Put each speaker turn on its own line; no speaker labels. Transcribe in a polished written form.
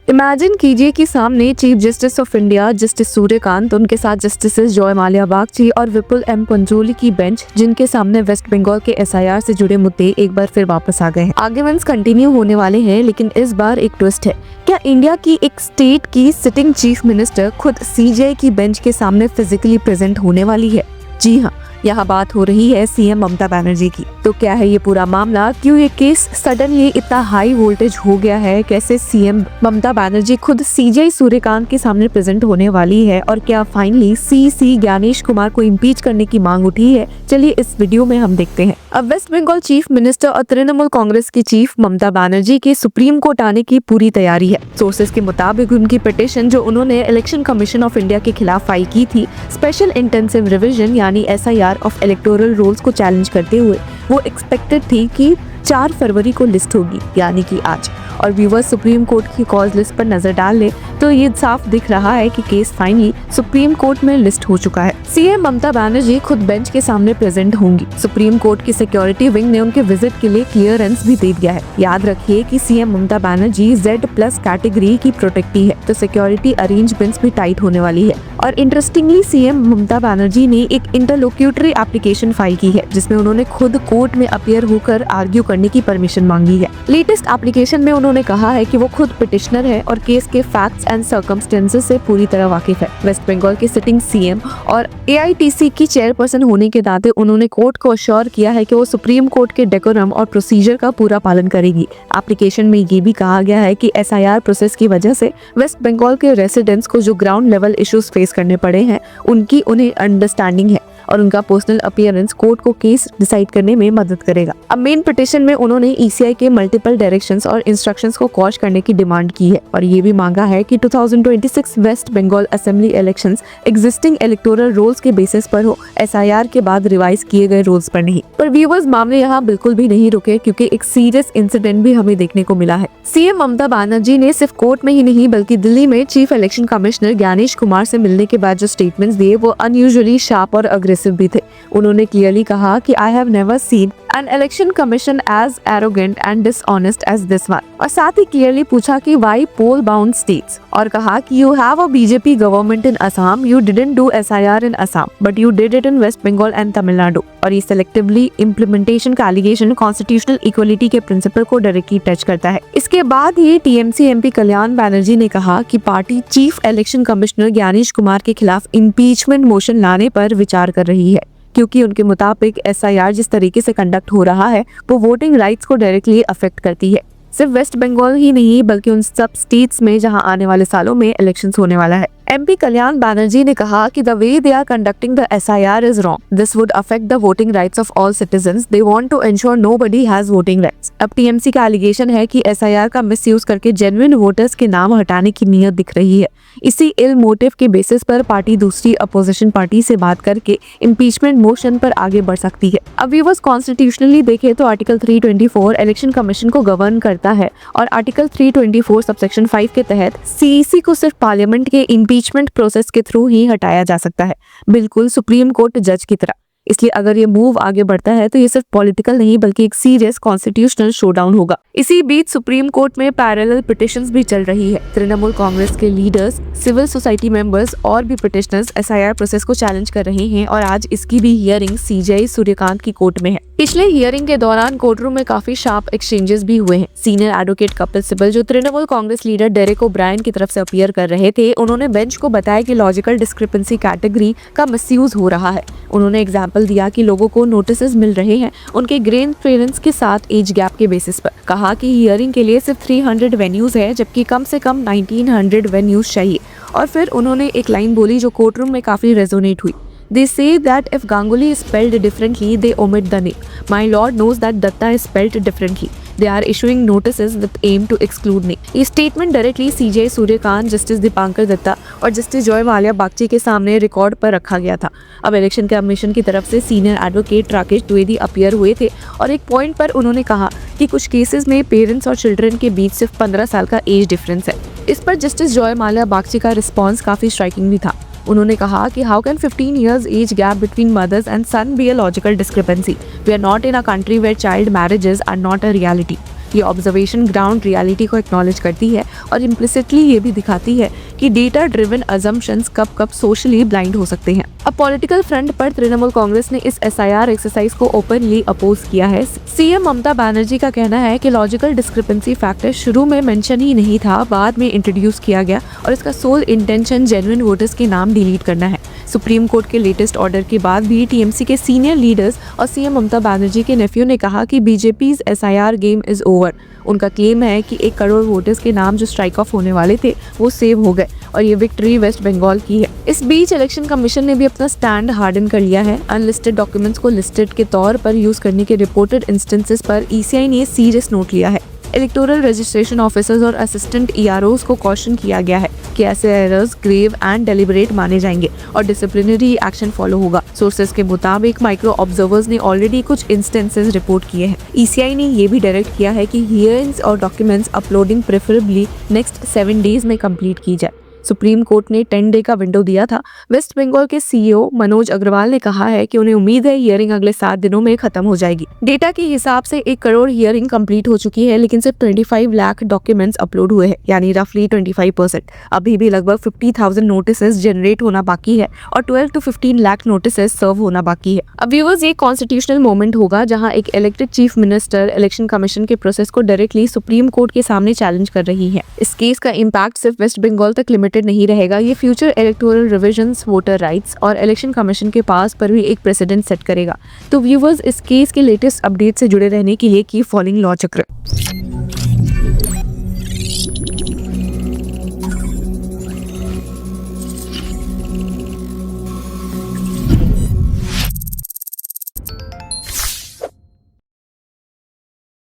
Imagine कीजिए कि सामने chief justice of India justice Suryakant, उनके साथ जस्टिसेस जॉय माल्या बागची और विपुल एम पंचोली की बेंच, जिनके सामने वेस्ट बंगाल के एसआईआर से जुड़े मुद्दे एक बार फिर वापस आ गए हैं। आर्ग्यूमेंट्स कंटिन्यू होने वाले हैं, लेकिन इस बार एक ट्विस्ट है। क्या इंडिया की एक स्टेट की सिटिंग चीफ मिनिस्टर खुद सीजेआई की बेंच के सामने फिजिकली प्रेजेंट होने वाली है? जी हाँ, यहाँ बात हो रही है सीएम ममता बनर्जी की। तो क्या है ये पूरा मामला? क्यों ये केस सडनली इतना हाई वोल्टेज हो गया है? कैसे सीएम ममता बनर्जी खुद सीजेआई सूर्यकांत के सामने प्रेजेंट होने वाली है? और क्या फाइनली सीसी ज्ञानेश कुमार को इम्पीच करने की मांग उठी है? चलिए इस वीडियो में हम देखते हैं। अब वेस्ट बंगाल चीफ मिनिस्टर और तृणमूल कांग्रेस की चीफ ममता बनर्जी के सुप्रीम कोर्ट आने की पूरी तैयारी है। सोर्सेज के मुताबिक उनकी पिटीशन, जो उन्होंने इलेक्शन कमीशन ऑफ इंडिया के खिलाफ फाइल की थी, स्पेशल इंटेंसिव रिवीजन यानी एसआईआर ऑफ इलेक्टोरल रोल्स को चैलेंज करते हुए, वो एक्सपेक्टेड थी कि 4 फरवरी को लिस्ट होगी, यानी कि आज। और व्यूअर्स सुप्रीम कोर्ट की कॉज लिस्ट पर नजर डाल ले तो ये साफ दिख रहा है कि केस फाइनली सुप्रीम कोर्ट में लिस्ट हो चुका है। सीएम ममता बनर्जी खुद बेंच के सामने प्रेजेंट होंगी। सुप्रीम कोर्ट की सिक्योरिटी विंग ने उनके विजिट के लिए क्लियरेंस भी दे दिया है। याद रखिए कि CM Mamata Banerjee Z+ category की प्रोटेक्टी है, तो सिक्योरिटी अरेंजमेंट्स भी टाइट होने वाली है। और इंटरेस्टिंगली सीएम ममता बनर्जी ने एक इंटरलोक्यूटरी एप्लीकेशन फाइल की है, जिसमें उन्होंने खुद कोर्ट में अपीयर होकर आर्ग्यू करने की परमिशन मांगी है। लेटेस्ट एप्लीकेशन में उन्होंने कहा है कि वो खुद पिटिशनर है और केस के फैक्ट्स एंड सर्कमस्टेंसेस से पूरी तरह वाकिफ है। वेस्ट बंगाल के सिटिंग सीएम और AITC की चेयरपर्सन होने के नाते उन्होंने कोर्ट को अश्योर किया है कि वो सुप्रीम कोर्ट के डेकोरम और प्रोसीजर का पूरा पालन करेगी। एप्लीकेशन में ये भी कहा गया है कि SIR प्रोसेस की वजह से वेस्ट बंगाल के रेसिडेंट्स को जो ग्राउंड लेवल इश्यूज फेस करने पड़े हैं, उनकी उन्हें अंडरस्टैंडिंग है और उनका पर्सनल अपीयरेंस कोर्ट को केस डिसाइड करने में मदद करेगा। अब मेन पिटीशन में उन्होंने ECI के मल्टीपल डायरेक्शंस और इंस्ट्रक्शंस को क्वॉश करने की डिमांड की है और ये भी मांगा है कि 2026 West Bengal assembly elections existing electoral rolls के बेसिस पर हो, SIR के बाद रिवाइज किए गए रोल्स पर नहीं। पर व्यूअर्स, मामले यहाँ बिल्कुल भी नहीं रुके, क्योंकि एक सीरियस इंसिडेंट भी हमें देखने को मिला है। सीएम ममता बनर्जी ने सिर्फ कोर्ट में ही नहीं बल्कि दिल्ली में chief election commissioner Gyanesh Kumar से मिलने के बाद जो स्टेटमेंट्स दिए, वो अनयूजुअली शार्प और अग्रेसिव भी थे। उन्होंने क्लियरली कहा कि I have never seen an election commission as arrogant and dishonest as this one, और साथ ही क्लियरली पूछा कि व्हाई पोल बाउंड स्टेट्स, और कहा कि you have a BJP government in Assam, you didn't do SIR in Assam but you did it in West Bengal and Tamil Nadu. और ये selectively implementation का एलिगेशन कॉन्स्टिट्यूशनल इक्वलिटी के प्रिंसिपल को डायरेक्टली टच करता है। इसके बाद ही TMC MP कल्याण बनर्जी ने कहा कि party chief election commissioner Gyanesh Kumar के खिलाफ इम्पीचमेंट मोशन लाने पर विचार कर रही है, क्योंकि उनके मुताबिक SIR जिस तरीके से कंडक्ट हो रहा है वो वोटिंग राइट्स को डायरेक्टली अफेक्ट करती है। सिर्फ वेस्ट बंगाल ही नहीं बल्कि उन सब स्टेट्स में जहां आने वाले सालों में इलेक्शंस होने वाला है। MP कल्याण बनर्जी ने कहा कि the way they are conducting the SIR is wrong. This would affect the voting rights of all citizens. They want to ensure nobody has voting rights. अब TMC का एलिगेशन है कि SIR का मिसयूज करके genuine voters के नाम हटाने की नीयत दिख रही है। इसी इल मोटिव के बेसिस पर पार्टी दूसरी अपोजिशन पार्टी से बात करके इम्पीचमेंट मोशन पर आगे बढ़ सकती है। अब व्यूअर्स, कॉन्स्टिट्यूशनली देखें तो आर्टिकल 324 इलेक्शन कमीशन को गवर्न करता है और आर्टिकल 324 सबसेक्शन 5 के तहत CEC को सिर्फ पार्लियामेंट के इम्पीचमेंट प्रोसेस के थ्रू ही हटाया जा सकता है, बिल्कुल सुप्रीम कोर्ट जज की तरह। इसलिए अगर ये मूव आगे बढ़ता है तो ये सिर्फ पॉलिटिकल नहीं बल्कि एक सीरियस कॉन्स्टिट्यूशनल शोडाउन होगा। इसी बीच सुप्रीम कोर्ट में पैरेलल पिटिशंस भी चल रही है। तृणमूल कांग्रेस के लीडर्स, सिविल सोसाइटी मेंबर्स और भी पिटिशनर्स SIR प्रोसेस को चैलेंज कर रहे हैं और आज इसकी भी हियरिंग सीजेआई सूर्यकांत की कोर्ट में है। पिछले हियरिंग के दौरान कोर्टरूम में काफी शार्प एक्सचेंजेस भी हुए हैं। सीनियर एडवोकेट कपिल सिब्बल, जो Trinamool Congress leader Derek O'Brien की तरफ से अपीयर कर रहे थे, उन्होंने बेंच को बताया कि लॉजिकल डिस्क्रिपेंसी कैटेगरी का मिसयूज हो रहा है। उन्होंने एग्जाम्पल दिया कि लोगों को नोटिस मिल रहे हैं उनके ग्रेन पेरेंट्स के साथ एज गैप के बेसिस पर। कहा कि हियरिंग के लिए सिर्फ 300 वेन्यूज है, जबकि कम से कम 1900 वेन्यूज चाहिए। और फिर उन्होंने एक लाइन बोली जो कोर्टरूम में काफी रेजोनेट हुई। They say that if Ganguly is spelled differently, they omit the name. My lord knows that Datta is spelled differently. They are issuing notices with aim to exclude name. ये statement directly CJI Surya Kant, justice Dipankar Datta और justice Joy Mallya Bagchi के सामने record पर रखा गया था। अब election commission की तरफ से senior advocate Rakesh Dwivedi appear हुए थे और एक पॉइंट पर उन्होंने कहा कि कुछ केसेस में पेरेंट्स और चिल्ड्रन के बीच सिर्फ 15 साल का एज डिफरेंस है। इस पर जस्टिस जॉय माल्या बागची का रिस्पॉन्स काफी स्ट्राइकिंग भी था। उन्होंने कहा कि how can 15 years age gap between mothers and son be a logical discrepancy? We are not in a country where child marriages are not a reality. ये ऑब्जर्वेशन ग्राउंड रियलिटी को acknowledge करती है और इम्प्लिसिटली ये भी दिखाती है कि डेटा ड्रिवन अजम्पशंस कब कब सोशली ब्लाइंड हो सकते हैं। अब पॉलिटिकल फ्रंट पर तृणमूल कांग्रेस ने इस एसआईआर एक्सरसाइज को ओपनली अपोज किया है। सीएम ममता बनर्जी का कहना है कि लॉजिकल डिस्क्रिपेंसी फैक्टर शुरू में मेंशन ही नहीं था, बाद में इंट्रोड्यूस किया गया और इसका सोल इंटेंशन जेन्युइन वोटर्स के नाम डिलीट करना है। सुप्रीम कोर्ट के लेटेस्ट ऑर्डर के बाद भी टीएमसी के सीनियर लीडर्स और सीएम ममता बनर्जी के नेफ्यू ने कहा कि BJP's SIR game is over. उनका क्लेम है कि 1 करोड़ वोटर्स के नाम जो स्ट्राइक ऑफ होने वाले थे वो सेव हो गए और ये विक्ट्री वेस्ट बंगाल की है। इस बीच इलेक्शन कमीशन ने भी अपना स्टैंड हार्डन कर लिया है। अनलिस्टेड डॉक्यूमेंट्स को लिस्टेड के तौर पर यूज करने के रिपोर्टेड इंस्टेंसेस पर ईसीआई ने सीरियस नोट लिया है। इलेक्टोरल रजिस्ट्रेशन ऑफिसर्स और असिस्टेंट ईआरओज को कॉशन किया गया है कि ऐसे एरर्स ग्रेव एंड डेलिबरेट माने जाएंगे और डिसिप्लिनरी एक्शन फॉलो होगा। सोर्सेज के मुताबिक माइक्रो ऑब्जर्वर्स ने ऑलरेडी कुछ इंस्टेंसेस रिपोर्ट किए हैं। ईसीआई ने ये भी डायरेक्ट किया है कि हियरिंग्स और documents uploading preferably next 7 days में कंप्लीट की जाए। सुप्रीम कोर्ट ने 10 डे का विंडो दिया था। वेस्ट बंगाल के सीईओ मनोज अग्रवाल ने कहा है कि उन्हें उम्मीद है हियरिंग अगले 7 दिनों में खत्म हो जाएगी। डेटा के हिसाब से 1 करोड़ हियरिंग कंप्लीट हो चुकी है, लेकिन सिर्फ 25 लाख डॉक्यूमेंट्स अपलोड हुए हैं, यानी रफली 25%। अभी भी लगभग 50,000 नोटिसेस जनरेट होना बाकी है और 12 to 15 लाख नोटिसेस सर्व होना बाकी है। अब व्यूअर्स, ये कॉन्स्टिट्यूशनल मोमेंट होगा जहां एक elected chief minister election commission के प्रोसेस को डायरेक्टली सुप्रीम कोर्ट के सामने चैलेंज कर रही है। इस केस का इम्पैक्ट सिर्फ वेस्ट बंगाल तक लिमिटेड नहीं रहेगा, ये future electoral revisions, voter rights और इलेक्शन कमीशन के पास पर भी एक प्रेसिडेंट सेट करेगा। तो व्यूअर्स, इस केस के लेटेस्ट अपडेट से जुड़े रहने के लिए कीप फॉलोइंग लॉ चक्र।